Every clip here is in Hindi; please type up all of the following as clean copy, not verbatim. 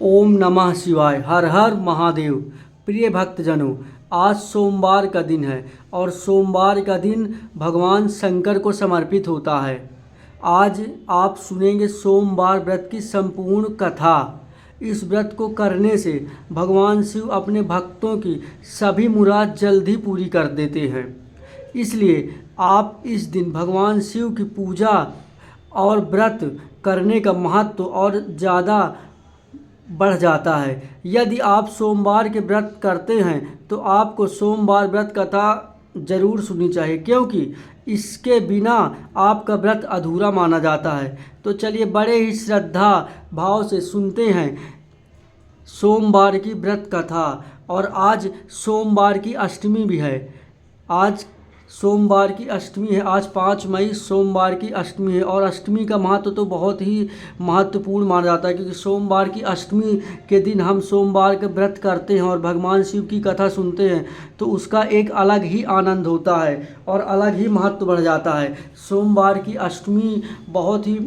ओम नमः शिवाय। हर हर महादेव। प्रिय भक्तजनों, आज सोमवार का दिन है और सोमवार का दिन भगवान शंकर को समर्पित होता है। आज आप सुनेंगे सोमवार व्रत की संपूर्ण कथा। इस व्रत को करने से भगवान शिव अपने भक्तों की सभी मुराद जल्द ही पूरी कर देते हैं। इसलिए आप इस दिन भगवान शिव की पूजा और व्रत करने का महत्व और ज़्यादा बढ़ जाता है। यदि आप सोमवार के व्रत करते हैं तो आपको सोमवार व्रत कथा ज़रूर सुननी चाहिए, क्योंकि इसके बिना आपका व्रत अधूरा माना जाता है। तो चलिए बड़े ही श्रद्धा भाव से सुनते हैं सोमवार की व्रत कथा। और आज सोमवार की अष्टमी भी है। आज सोमवार की अष्टमी है। आज 5 मई सोमवार की अष्टमी है और अष्टमी का महत्व तो बहुत ही महत्वपूर्ण माना जाता है, क्योंकि सोमवार की अष्टमी के दिन हम सोमवार का व्रत करते हैं और भगवान शिव की कथा सुनते हैं तो उसका एक अलग ही आनंद होता है और अलग ही महत्व बढ़ जाता है। सोमवार की अष्टमी बहुत ही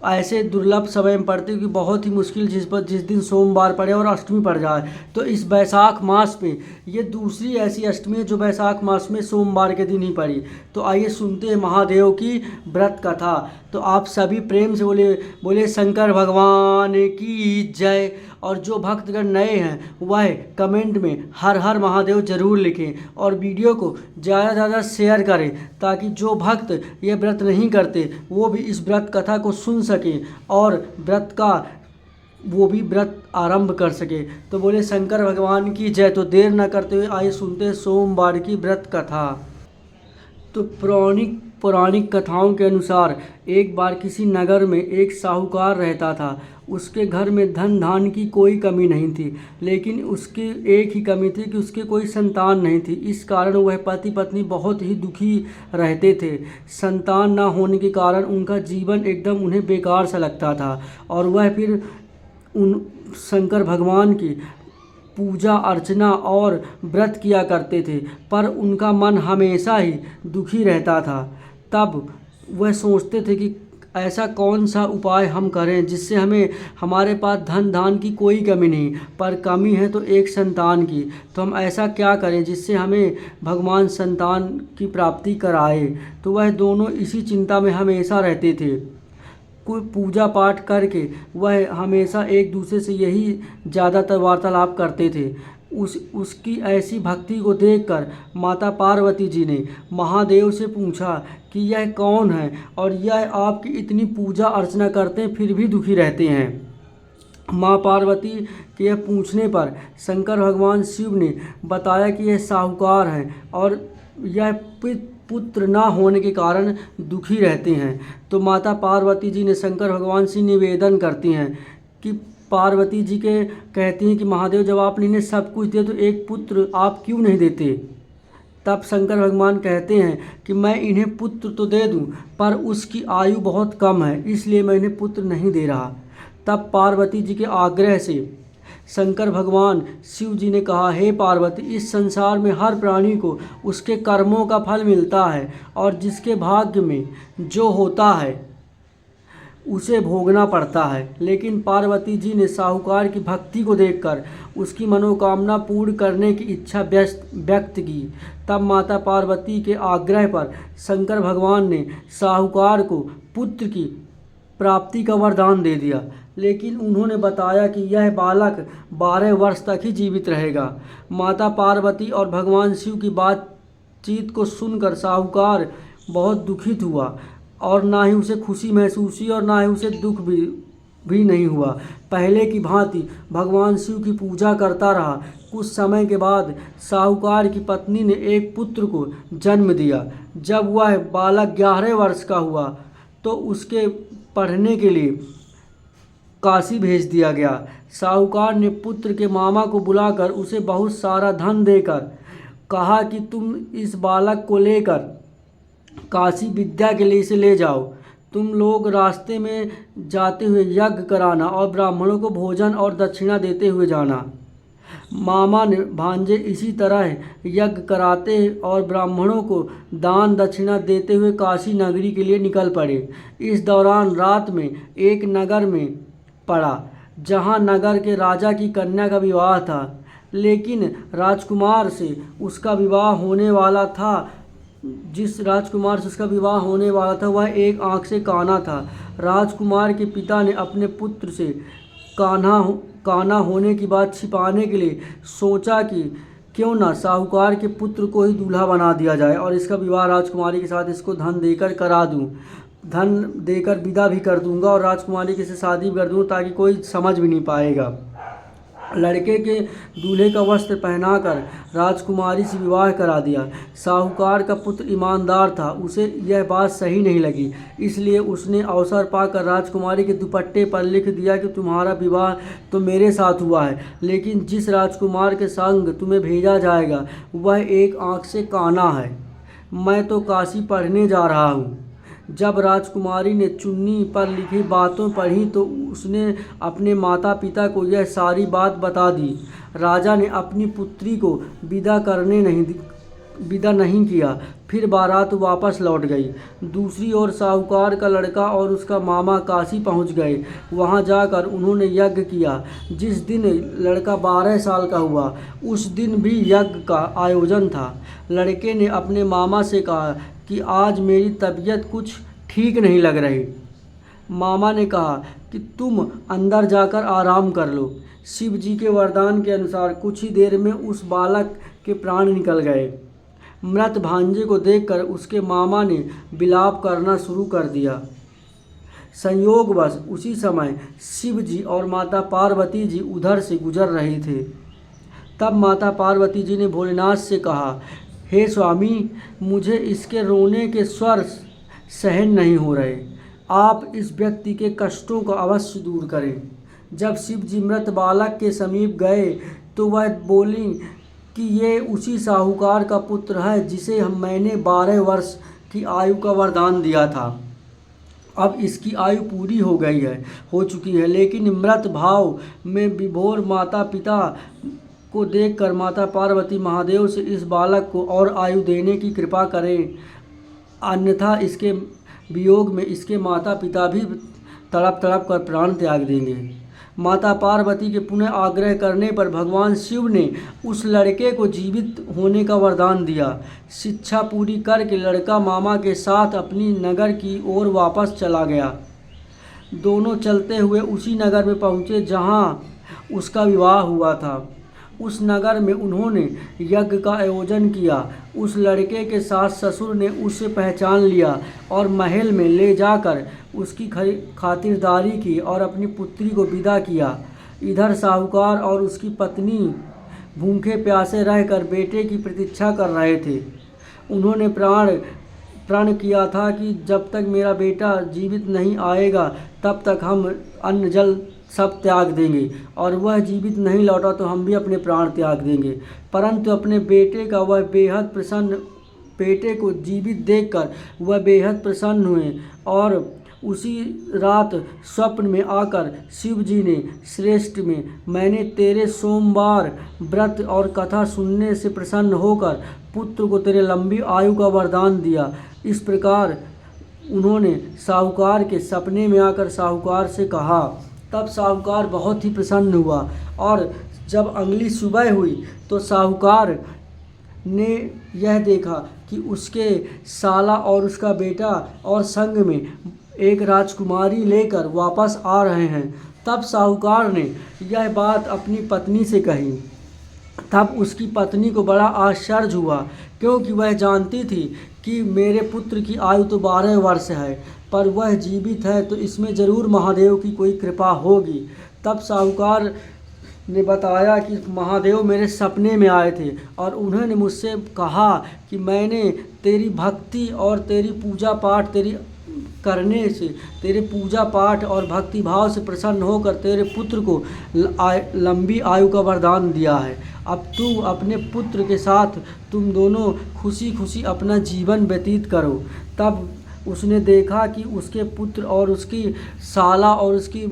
ऐसे दुर्लभ समय में पड़ती है कि बहुत ही मुश्किल जिस दिन सोमवार पड़े और अष्टमी पड़ जाए। तो इस बैसाख मास में ये दूसरी ऐसी अष्टमी है जो बैसाख मास में सोमवार के दिन ही पड़ी। तो आइए सुनते हैं महादेव की व्रत कथा। तो आप सभी प्रेम से बोले शंकर भगवान की जय। और जो भक्तगण नए हैं वह कमेंट में हर हर महादेव जरूर लिखें और वीडियो को ज़्यादा से ज़्यादा शेयर करें, ताकि जो भक्त ये व्रत नहीं करते वो भी इस व्रत कथा को सुन सकें और वो भी व्रत आरंभ कर सके। तो बोले शंकर भगवान की जय। तो देर न करते हुए आइए सुनते हैं सोमवार की व्रत कथा। तो पौराणिक कथाओं के अनुसार एक बार किसी नगर में एक साहूकार रहता था। उसके घर में धन धान की कोई कमी नहीं थी, लेकिन उसकी एक ही कमी थी कि उसके कोई संतान नहीं थी। इस कारण वह पति पत्नी बहुत ही दुखी रहते थे। संतान न होने के कारण उनका जीवन एकदम उन्हें बेकार सा लगता था और वह फिर उन शंकर भगवान की पूजा अर्चना और व्रत किया करते थे, पर उनका मन हमेशा ही दुखी रहता था। तब वह सोचते थे कि ऐसा कौन सा उपाय हम करें जिससे हमारे पास धन धान की कोई कमी नहीं, पर कमी है तो एक संतान की। तो हम ऐसा क्या करें जिससे हमें भगवान संतान की प्राप्ति कराए। तो वह दोनों इसी चिंता में हमेशा रहते थे। कोई पूजा पाठ करके वह हमेशा एक दूसरे से यही ज़्यादातर वार्तालाप करते थे। उसकी ऐसी भक्ति को देखकर माता पार्वती जी ने महादेव से पूछा कि यह कौन है और यह आपकी इतनी पूजा अर्चना करते हैं फिर भी दुखी रहते हैं। माँ पार्वती के यह पूछने पर शंकर भगवान शिव ने बताया कि यह साहूकार हैं और यह पुत्र ना होने के कारण दुखी रहते हैं। तो माता पार्वती जी ने शंकर भगवान से निवेदन करती हैं कि पार्वती जी के कहती हैं कि महादेव, जब आपने इन्हें सब कुछ दिया तो एक पुत्र आप क्यों नहीं देते। तब शंकर भगवान कहते हैं कि मैं इन्हें पुत्र तो दे दूं, पर उसकी आयु बहुत कम है, इसलिए मैं इन्हें पुत्र नहीं दे रहा। तब पार्वती जी के आग्रह से शंकर भगवान शिव जी ने कहा, हे पार्वती, इस संसार में हर प्राणी को उसके कर्मों का फल मिलता है और जिसके भाग्य में जो होता है उसे भोगना पड़ता है। लेकिन पार्वती जी ने साहूकार की भक्ति को देखकर उसकी मनोकामना पूर्ण करने की इच्छा व्यक्त की। तब माता पार्वती के आग्रह पर शंकर भगवान ने साहूकार को पुत्र की प्राप्ति का वरदान दे दिया, लेकिन उन्होंने बताया कि यह बालक 12 वर्ष तक ही जीवित रहेगा। माता पार्वती और भगवान शिव की बातचीत को सुनकर साहूकार बहुत दुखित हुआ और ना ही उसे खुशी महसूस हुई और ना ही उसे दुख भी नहीं हुआ। पहले की भांति भगवान शिव की पूजा करता रहा। कुछ समय के बाद साहूकार की पत्नी ने एक पुत्र को जन्म दिया। जब वह बालक 11 वर्ष का हुआ तो उसके पढ़ने के लिए काशी भेज दिया गया। साहूकार ने पुत्र के मामा को बुलाकर उसे बहुत सारा धन देकर कहा कि तुम इस बालक को लेकर काशी विद्या के लिए इसे ले जाओ। तुम लोग रास्ते में जाते हुए यज्ञ कराना और ब्राह्मणों को भोजन और दक्षिणा देते हुए जाना। मामा ने भांजे इसी तरह यज्ञ कराते और ब्राह्मणों को दान दक्षिणा देते हुए काशी नगरी के लिए निकल पड़े। इस दौरान रात में एक नगर में पड़ा जहाँ नगर के राजा की कन्या का विवाह था, लेकिन राजकुमार से उसका विवाह होने वाला था जिस राजकुमार से उसका विवाह होने वाला था वह एक आँख से काना था। राजकुमार के पिता ने अपने पुत्र से काना होने की बात छिपाने के लिए सोचा कि क्यों ना साहूकार के पुत्र को ही दूल्हा बना दिया जाए और इसका विवाह राजकुमारी के साथ इसको धन देकर करा दूं। धन देकर विदा भी कर दूंगा और राजकुमारी के से शादी भी कर दूंगा ताकि कोई समझ भी नहीं पाएगा। लड़के के दूल्हे का वस्त्र पहनाकर राजकुमारी से विवाह करा दिया। साहूकार का पुत्र ईमानदार था, उसे यह बात सही नहीं लगी, इसलिए उसने अवसर पाकर राजकुमारी के दुपट्टे पर लिख दिया कि तुम्हारा विवाह तो मेरे साथ हुआ है, लेकिन जिस राजकुमार के संग तुम्हें भेजा जाएगा वह एक आँख से काना है। मैं तो काशी पढ़ने जा रहा हूँ। जब राजकुमारी ने चुन्नी पर लिखी बातों पढ़ी तो उसने अपने माता पिता को यह सारी बात बता दी। राजा ने अपनी पुत्री को विदा नहीं किया। फिर बारात वापस लौट गई। दूसरी ओर साहूकार का लड़का और उसका मामा काशी पहुंच गए। वहां जाकर उन्होंने यज्ञ किया। जिस दिन लड़का 12 साल का हुआ उस दिन भी यज्ञ का आयोजन था। लड़के ने अपने मामा से कहा कि आज मेरी तबीयत कुछ ठीक नहीं लग रही। मामा ने कहा कि तुम अंदर जाकर आराम कर लो। शिव जी के वरदान के अनुसार कुछ ही देर में उस बालक के प्राण निकल गए। मृत भांजे को देखकर उसके मामा ने विलाप करना शुरू कर दिया। संयोगवश उसी समय शिव जी और माता पार्वती जी उधर से गुजर रहे थे। तब माता पार्वती जी ने भोलेनाथ से कहा, हे स्वामी, मुझे इसके रोने के स्वर सहन नहीं हो रहे। आप इस व्यक्ति के कष्टों को अवश्य दूर करें। जब शिव जी मृत बालक के समीप गए तो वह बोली कि ये उसी साहूकार का पुत्र है जिसे मैंने 12 वर्ष की आयु का वरदान दिया था। अब इसकी आयु पूरी हो चुकी है, लेकिन मृत भाव में विभोर माता पिता को देखकर माता पार्वती महादेव से इस बालक को और आयु देने की कृपा करें, अन्यथा इसके वियोग में इसके माता पिता भी तड़प तड़प कर प्राण त्याग देंगे। माता पार्वती के पुनः आग्रह करने पर भगवान शिव ने उस लड़के को जीवित होने का वरदान दिया। शिक्षा पूरी करके लड़का मामा के साथ अपनी नगर की ओर वापस चला गया। दोनों चलते हुए उसी नगर में पहुँचे जहाँ उसका विवाह हुआ था। उस नगर में उन्होंने यज्ञ का आयोजन किया। उस लड़के के सास ससुर ने उसे पहचान लिया और महल में ले जाकर उसकी खातिरदारी की और अपनी पुत्री को विदा किया। इधर साहूकार और उसकी पत्नी भूखे प्यासे रहकर बेटे की प्रतीक्षा कर रहे थे। उन्होंने प्रण किया था कि जब तक मेरा बेटा जीवित नहीं आएगा तब तक हम अन्न जल सब त्याग देंगे, और वह जीवित नहीं लौटा तो हम भी अपने प्राण त्याग देंगे। परंतु अपने बेटे को जीवित देखकर वह बेहद प्रसन्न हुए और उसी रात स्वप्न में आकर शिव जी ने श्रेष्ठ में मैंने तेरे सोमवार व्रत और कथा सुनने से प्रसन्न होकर पुत्र को तेरे लंबी आयु का वरदान दिया। इस प्रकार उन्होंने साहूकार के सपने में आकर साहूकार से कहा। तब साहूकार बहुत ही प्रसन्न हुआ और जब अगली सुबह हुई तो साहूकार ने यह देखा कि उसके साला और उसका बेटा और संग में एक राजकुमारी लेकर वापस आ रहे हैं। तब साहूकार ने यह बात अपनी पत्नी से कही। तब उसकी पत्नी को बड़ा आश्चर्य हुआ, क्योंकि वह जानती थी कि मेरे पुत्र की आयु तो 12 वर्ष है, पर वह जीवित है तो इसमें ज़रूर महादेव की कोई कृपा होगी। तब साहूकार ने बताया कि महादेव मेरे सपने में आए थे और उन्होंने मुझसे कहा कि मैंने तेरी भक्ति और तेरी पूजा पाठ करने से तेरे पूजा पाठ और भक्ति भाव से प्रसन्न होकर तेरे पुत्र को लंबी आयु का वरदान दिया है। अब तू अपने पुत्र के साथ तुम दोनों खुशी खुशी अपना जीवन व्यतीत करो। तब उसने देखा कि उसके पुत्र और उसकी साला और उसकी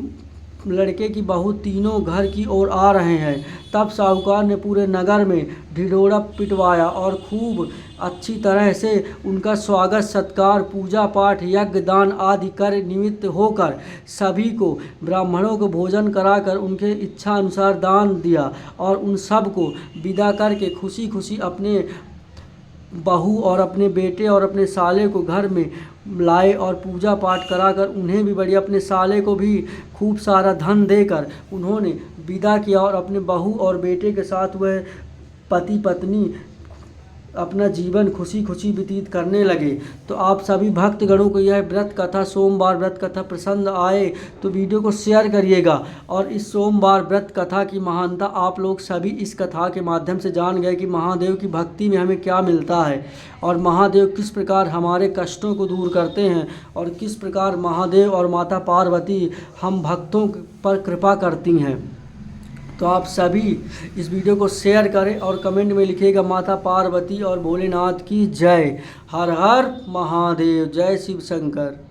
लड़के की बहू तीनों घर की ओर आ रहे हैं। तब साहूकार ने पूरे नगर में ढिढोरा पिटवाया और खूब अच्छी तरह से उनका स्वागत सत्कार, पूजा पाठ, यज्ञ, दान आदि कर निमित्त होकर सभी को ब्राह्मणों को भोजन कराकर उनके इच्छा अनुसार दान दिया और उन सब को विदा करके खुशी खुशी अपने बहू और अपने बेटे और अपने साले को घर में लाए और पूजा पाठ कराकर उन्हें भी बढ़िया, अपने साले को भी खूब सारा धन देकर उन्होंने विदा किया और अपने बहू और बेटे के साथ वह पति पत्नी अपना जीवन खुशी खुशी व्यतीत करने लगे। तो आप सभी भक्तगणों को यह व्रत कथा, सोमवार व्रत कथा पसंद आए तो वीडियो को शेयर करिएगा। और इस सोमवार व्रत कथा की महानता आप लोग सभी इस कथा के माध्यम से जान गए कि महादेव की भक्ति में हमें क्या मिलता है और महादेव किस प्रकार हमारे कष्टों को दूर करते हैं और किस प्रकार महादेव और माता पार्वती हम भक्तों पर कृपा करती हैं। तो आप सभी इस वीडियो को शेयर करें और कमेंट में लिखिएगा माता पार्वती और भोलेनाथ की जय। हर हर महादेव, जय शिव शंकर।